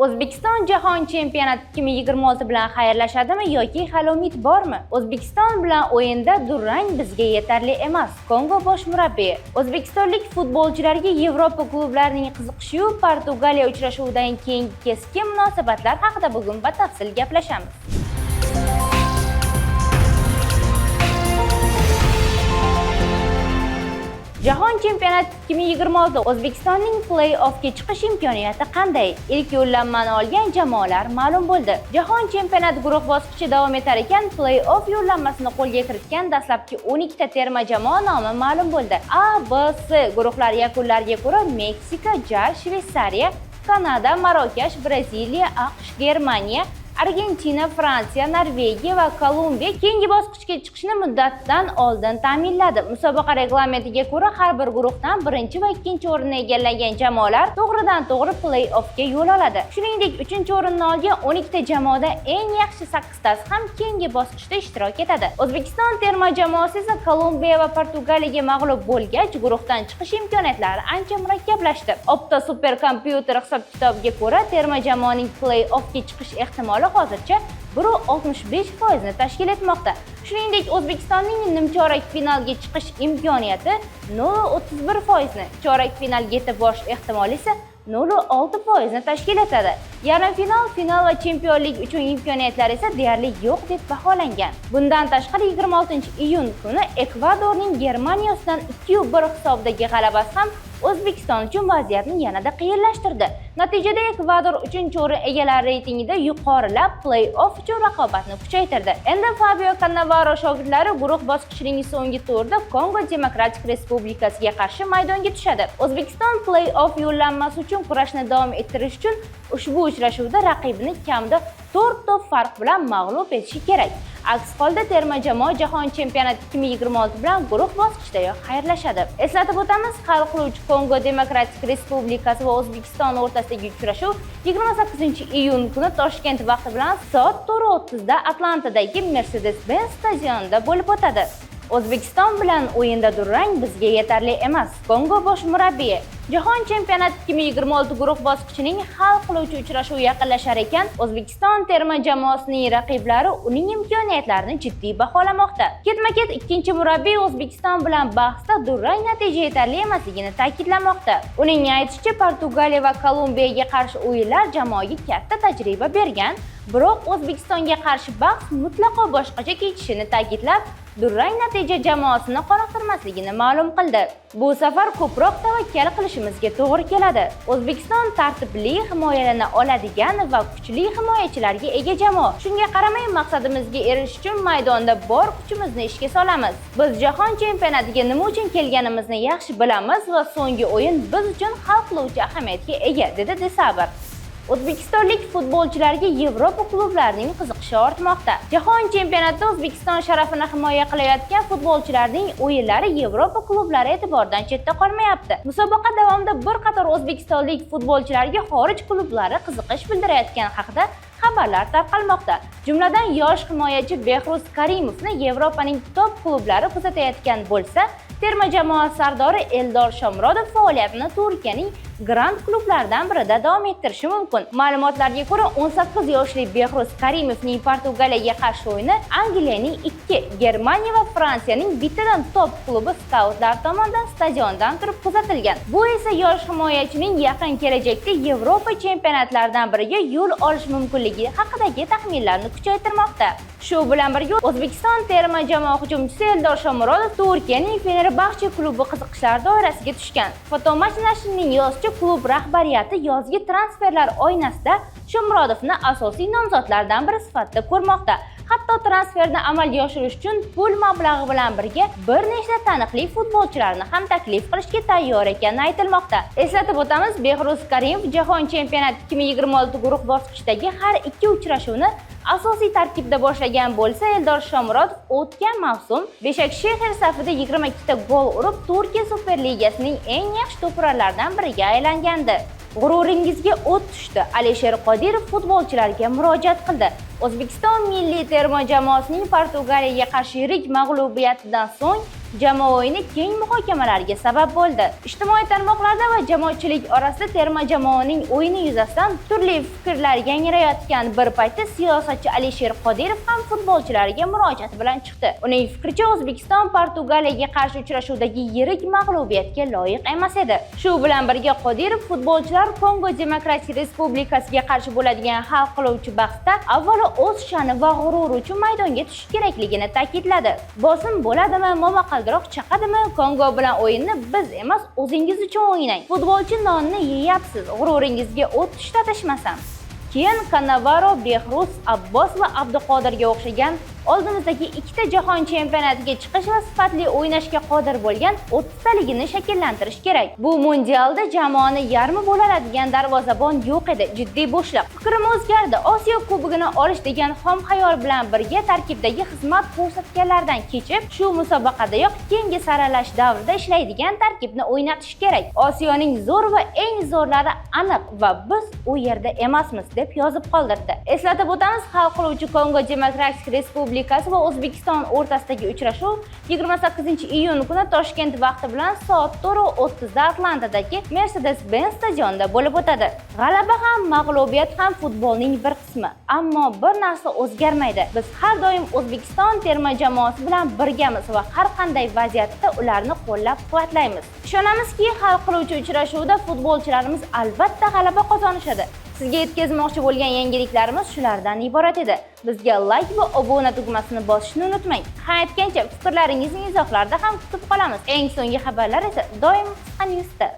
O'zbekiston Jahon chempionati 2026 bilan xayrlashadimi yoki hali umid bormi? O'zbekiston bilan o'yinda durang bizga yetarli emas. Kongo bosh murabbiyi. O'zbekistonlik futbolchilarga Yevropa klublarining qiziqishi-yu Portugaliya uchrashuvidan keyingi keskin munosabatlar haqida bugun batafsil gaplashamiz. Jahon chempionati 2026 O'zbekistonning play-offga chiqish imkoniyati qanday? Ilk yo'llanmani olgan jamoalar ma'lum bo'ldi. Jahon chempionati guruh bosqichi davom etar ekan, play-off yo'llanmasini qo'lga kiritgan dastlabki 12 ta terma jamoa nomi ma'lum bo'ldi. A, B, C guruhlar yakunlariga ko'ra Meksika, JAR, Shveysariya, Kanada, Marokash, Braziliya, AQSh, Germaniya, Argentina, Fransiya, Norvegiya va Kolumbiya keyingi bosqichga chiqishni muddatidan oldin ta'minladi. Musobaqa reglamentiga ko'ra har bir guruhdan birinchi va ikkinchi o'rinni egallagan jamoalar to'g'ridan-to'g'ri play-offga yo'l oladi. Shuningdek, 3-o'rinni olgan 12 ta jamoada eng yaxshi 8 tasi ham keyingi bosqichda ishtirok etadi. O'zbekiston terma jamoasi esa Kolumbiya va Portugaliyaga mag'lub bo'lgach, guruhdan chiqish imkoniyatlari ancha murakkablashdi. Opta superkompyuter hisob-kitobiga ko'ra, terma jamoaning play-offga chiqish ehtimoli hozircha 1.65% ni tashkil etmoqda. Shuningdek, O'zbekistonning nimchorak finalga chiqish imkoniyati 0.31% ni, chorak finalga yetib borish ehtimoli esa 0.6% ni tashkil etadi. Yarim final, final va chempionlik uchun imkoniyatlar esa deyarli yo'q deb baholangan. Bundan tashqari 26-iyun kuni Ekvadorning Germaniya ustidan 2-1 hisobdagi g'alabasi ham O'zbekiston uchun vaziyatni yanada qiyinlashtirdi. Natijada Ekvador 3-o'rin egalari reytingida yuqorilab, play-off uchun raqobatni kuchaytirdi. Endi Fabio Cannavaro shogirdlari guruh bosqichining so'nggi turida Kongo Demokratik Respublikasiga qarshi maydonga tushadi. O'zbekiston play-off yo'llanmasi uchun kurashni davom ettirish uchun ushbu uchrashuvda raqibini kamida 4 to'p farq bilan mag'lub etishi kerak. Aks holda terma jamoa Jahon chempionati 2026 bilan guruh bosqichidayoq xayrlashadi. Eslatib o'tamiz, hal qiluvchi Kongo Demokratik Respublikasi va O'zbekiston o'rtasidagi uchrashuv 28-iyun kuni Toshkent vaqti bilan soat 4:30 da Atlantadagi Mercedes-Benz stadionida bo'lib o'tadi. O'zbekiston bilan o'yinda durang bizga yetarli emas. Kongo bosh murabbiyi. Jahon chempionati 2026 guruh bosqichining hal qiluvchi uchrashuvi yaqinlashar ekan, O'zbekiston terma jamoasining raqiblari uning imkoniyatlarini jiddiy baholamoqda. Ketma-ket ikkinchi murabbiy O'zbekiston bilan bahsda durang natija yetarli emasligini ta'kidlamoqda. Uning aytishicha, Portugaliya va Kolumbiyaga qarshi o'yinlar jamoaga katta tajriba bergan, biroq O'zbekistonga qarshi bahs mutlaqo boshqacha kechishini ta'kidlab, durang natija jamoasini qoniqtirmasligini ma'lum qildi. Bu safar ko'proq tavakkal qilishimizga to'g'ri keladi. O'zbekiston tartibli himoyalana oladigan va kuchli himoyachilarga ega jamoa. Shunga qaramay, maqsadimizga erishish uchun maydonda bor kuchimizni ishga solamiz. Biz jahon chempionatiga nima uchun kelganimizni yaxshi bilamiz va so'nggi o'yin biz uchun hal qiluvchi ahamiyatga ega, dedi De Sabre. O'zbekistonlik futbolchilarga Yevropa klublarining qiziqishi ortmoqda. Jahon chempionatida O'zbekiston sharafini himoya qilayotgan futbolchilarning o'yinlari Yevropa klublari e'tiboridan chetda qolmayapti. Musobaqa davomida bir qator o'zbekistonlik futbolchilarga xorij klublari qiziqish bildirayotgani haqida xabarlar tarqalmoqda. Jumladan, yosh himoyachi Behruz Karimovni Yevropaning top klublari kuzatayotgan bo'lsa, terma jamoa sardori Eldor Shomurodov faoliyatini Turkiyaning Grand klublaridan birida davom ettirishi mumkin. Ma'lumotlarga ko'ra, 18 yoshli Behruz Karimovning Portugaliyaga qarshi o'yini Angliyaning 2, Germaniya va Fransiyaning bittadan top klubi skautlar tomonidan stadiondan turib kuzatilgan. Bu esa yosh himoyachining yaqin kelajakda Yevropa chempionatlaridan biriga yo'l olish mumkinligi haqidagi taxminlarni kuchaytirmoqda. Shu bilan birga O'zbekiston terma jamoa hujumchisi Eldor Shomurodov Turkiyaning Fenerbahçe klubi qiziqishlar doirasiga tushgan. Fotomatch nashrining yozishicha, klub rahbariyati yozgi transferlar oynasida Shomurodovni asosiy nomzodlardan biri sifatida ko'rmoqda. Hatto transferni amalga oshirish uchun pul mablag'i bilan birga bir nechta taniqli futbolchilarni ham taklif qilishga tayyor ekani aytilmoqda. Eslatib o'tamiz, Behruz Karimov Jahon chempionati 2026 guruh bosqichidagi har ikki uchrashuvni asosiy tarkibda boshlagan bo'lsa, Eldor Shomurodov o'tgan mavsum Beshakshehir safida 22 ta gol urib, Turkiya Superligasining eng yaxshi to'purarlaridan biriga aylangandi. G'ururingizga o't tushdi. Alisher Qodirov futbolchilarga murojaat qildi. O'zbekiston milliy terma jamoasining Portugaliyaga qarshi yirik mag'lubiyatidan so'ng jamoa o'yini keng muhokamalarga sabab bo'ldi. Ijtimoiy tarmoqlarda va jamoatchilik orasida terma jamoaning o'yini yuzasidan turli fikrlar yangrayotgan bir paytda siyosatchi Alisher Qodirov ham futbolchilarga murojaat bilan chiqdi. Uning fikricha, O'zbekiston Portugaliyaga qarshi uchrashuvdagi yirik mag'lubiyatga loyiq emas edi. Shu bilan birga Qodirov futbolchilar Kongo Demokratik Respublikasiga qarshi bo'ladigan hal qiluvchi bahsda avvalo o'z sha'ni va g'ururi uchun maydonga tushish kerakligini ta'kidladi. Bosim bo'ladimi, momaqaldiroq chaqadimi, Kongo bilan o'yinni biz emas, o'zingiz uchun o'ynang. Futbolchi nonni yeyapsiz, g'ururingizga o't tushlatishmasam. Keyin Cannavaro, Behruz, Abbos va Abduqodirga o'xshagan oldimizdagi ikkita jahon chempionatiga chiqish va sifatli o'ynashga qodir bo'lgan 30 taligini shakllantirish kerak. Bu mundialda jamoani yarmi bo'ladigan darvozabon yo'q edi, jiddiy bo'shliq. Fikrim o'zgardi. Osiyo Kubogini olish degan xom xayol bilan birga tarkibdagi xizmat ko'rsatganlardan kechib, shu musobaqadayoq keyingi saralash davrida ishlaydigan tarkibni o'ynatish kerak. Osiyoning zo'r va eng zo'rlari aniq va biz u yerda emasmiz deb yozib qoldirdi. Eslatib o'tamiz, hal qiluvchi Kongo Demokratik Respublikasi va O'zbekiston o'rtasidagi uchrashuv 28-iyun kuni Toshkent vaqti bilan soat 4:30 da Atlantadagi Mercedes-Benz stadionida bo'lib o'tadi. G'alaba ham, mag'lubiyat ham futbolning bir qismi. Ammo bir narsa o'zgarmaydi. Biz har doim O'zbekiston terma jamoasi bilan birgamiz va har qanday vaziyatda ularni qo'llab-quvvatlaymiz. Ishonamizki, hal qiluvchi uchrashuvda futbolchilarimiz albatta g'alaba qozonishadi. Sizga yetkazmoqchi bo'lgan yangiliklarimiz shulardan iborat edi. Bizga like va obuna tugmasini bosishni unutmang. Aytgancha, fikrlaringizni izohlarda ham kutib qolamiz. Eng so'nggi xabarlar esa doim Qisqa News'da.